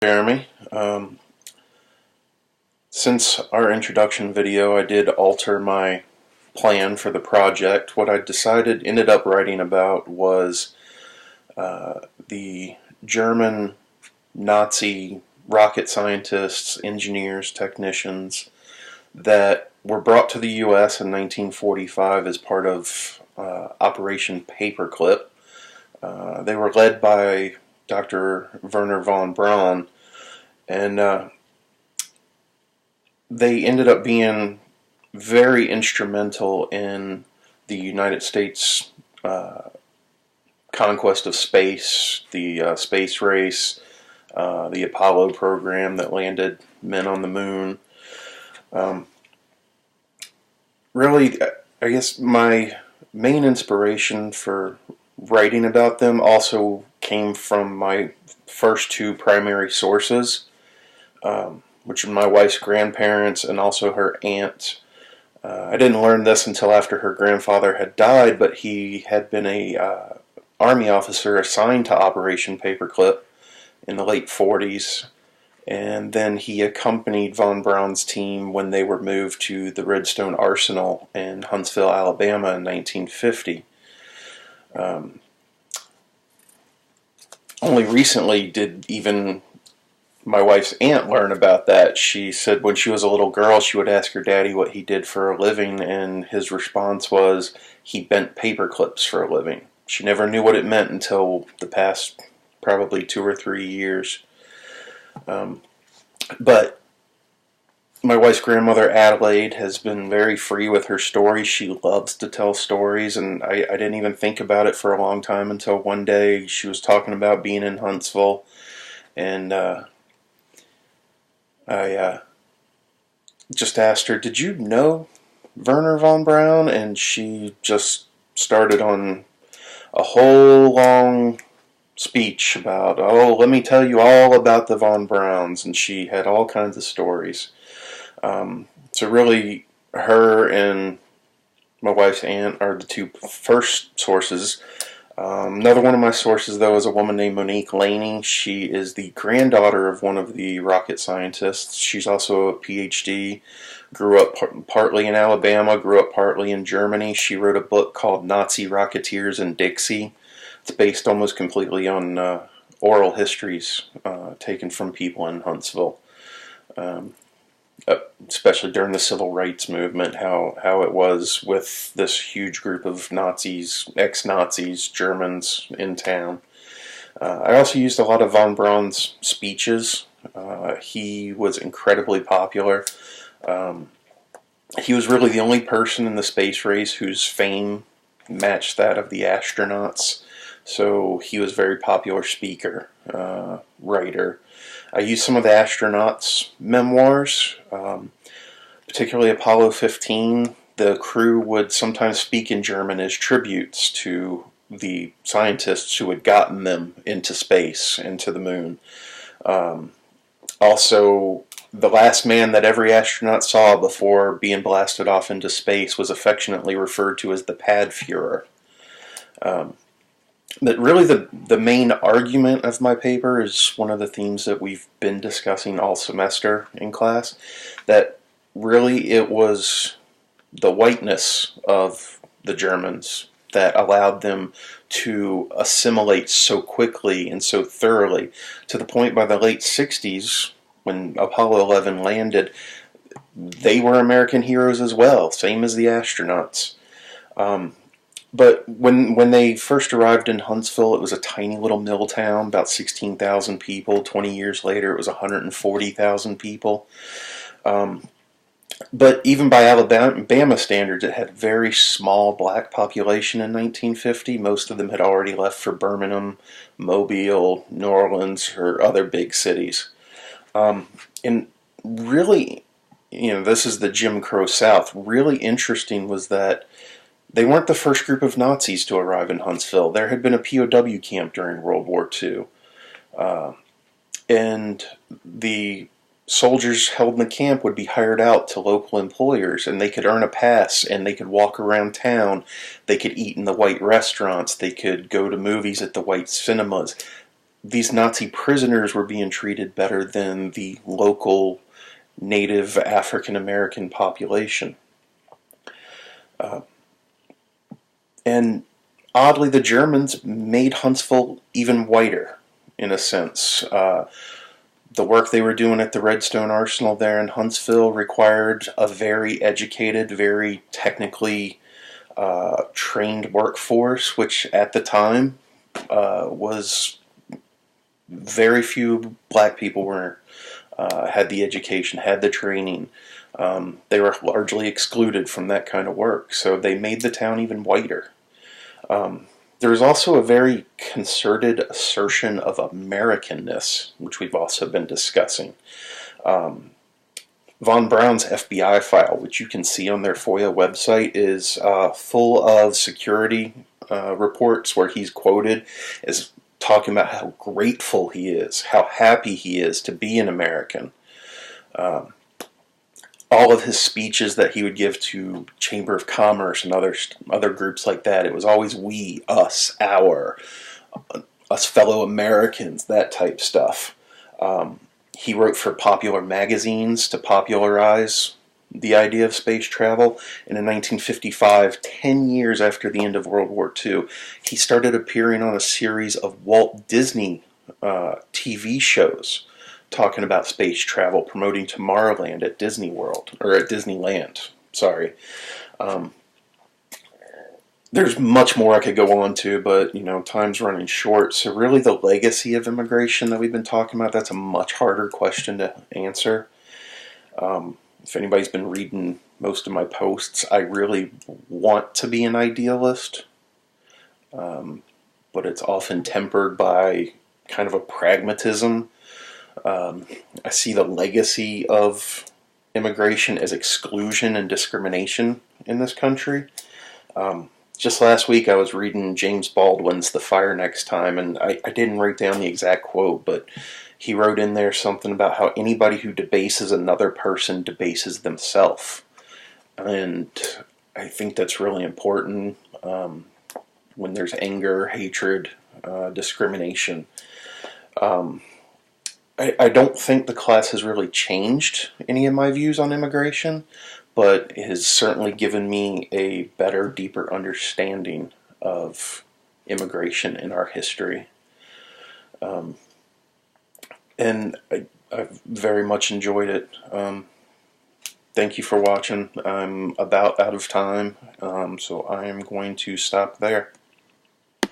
Jeremy. Since our introduction video, I did alter my plan for the project. What I ended up writing about was the German Nazi rocket scientists, engineers, technicians that were brought to the U.S. in 1945 as part of Operation Paperclip. They were led by Dr. Wernher von Braun, and they ended up being very instrumental in the United States conquest of space, the space race, the Apollo program that landed men on the moon. Really, I guess my main inspiration for writing about them also came from my first two primary sources, which are my wife's grandparents and also her aunt. I didn't learn this until after her grandfather had died, but he had been a Army officer assigned to Operation Paperclip in the late 40s, and then he accompanied von Braun's team when they were moved to the Redstone Arsenal in Huntsville, Alabama in 1950. Only recently did even my wife's aunt learn about that. She said when she was a little girl, she would ask her daddy what he did for a living, and his response was he bent paper clips for a living. She never knew what it meant until the past probably 2 or 3 years. But my wife's grandmother, Adelaide, has been very free with her stories. She loves to tell stories, and I didn't even think about it for a long time until one day she was talking about being in Huntsville, and I just asked her, "Did you know Wernher von Braun?" And she just started on a whole long speech about, "Oh, let me tell you all about the von Brauns," and she had all kinds of stories. So really, her and my wife's aunt are the two first sources. Another one of my sources, though, is a woman named Monique Laney. She is the granddaughter of one of the rocket scientists. She's also a PhD, grew up partly in Alabama, grew up partly in Germany. She wrote a book called Nazi Rocketeers in Dixie. It's based almost completely on oral histories taken from people in Huntsville, especially during the Civil Rights Movement, how it was with this huge group of Nazis, ex-Nazis, Germans in town. I also used a lot of von Braun's speeches. He was incredibly popular. He was really the only person in the space race whose fame matched that of the astronauts. So he was a very popular speaker, writer. I used some of the astronauts' memoirs, particularly Apollo 15. The crew would sometimes speak in German as tributes to the scientists who had gotten them into space, into the moon. Also, the last man that every astronaut saw before being blasted off into space was affectionately referred to as the Pad Führer. But really the main argument of my paper is one of the themes that we've been discussing all semester in class, that really it was the whiteness of the Germans that allowed them to assimilate so quickly and so thoroughly, to the point by the late 60s, when Apollo 11 landed, they were American heroes as well, same as the astronauts. But when they first arrived in Huntsville, it was a tiny little mill town, about 16,000 people. 20 years later, it was 140,000 people. But even by Alabama standards, it had a very small black population in 1950. Most of them had already left for Birmingham, Mobile, New Orleans, or other big cities. And really, this is the Jim Crow South. Really interesting was that they weren't the first group of Nazis to arrive in Huntsville. There had been a POW camp during World War II. And the soldiers held in the camp would be hired out to local employers, and they could earn a pass, and they could walk around town. They could eat in the white restaurants. They could go to movies at the white cinemas. these Nazi prisoners were being treated better than the local native African American population. And oddly, the Germans made Huntsville even whiter, in a sense. The work they were doing at the Redstone Arsenal there in Huntsville required a very educated, very technically trained workforce, which at the time was very few black people were had the education, had the training. They were largely excluded from that kind of work, so they made the town even whiter. There was also a very concerted assertion of Americanness, which we've also been discussing. Von Braun's FBI file, which you can see on their FOIA website, is full of security reports where he's quoted as talking about how grateful he is, how happy he is to be an American. All of his speeches that he would give to Chamber of Commerce and other groups like that, it was always we, us, our, us fellow Americans, that type stuff. He wrote for popular magazines to popularize the idea of space travel. And in 1955, 10 years after the end of World War II, he started appearing on a series of Walt Disney TV shows talking about space travel, promoting Tomorrowland at Disney World, or at Disneyland, sorry. There's much more I could go on to, but, time's running short. So really the legacy of immigration that we've been talking about, that's a much harder question to answer. If anybody's been reading most of my posts, I really want to be an idealist, but it's often tempered by kind of a pragmatism. I see the legacy of immigration as exclusion and discrimination in this country. Just last week I was reading James Baldwin's The Fire Next Time, and I didn't write down the exact quote, but he wrote in there something about how anybody who debases another person debases themselves. And I think that's really important when there's anger, hatred, discrimination. I don't think the class has really changed any of my views on immigration, but it has certainly given me a better, deeper understanding of immigration in our history. And I've very much enjoyed it. Thank you for watching. I'm about out of time, so I am going to stop there.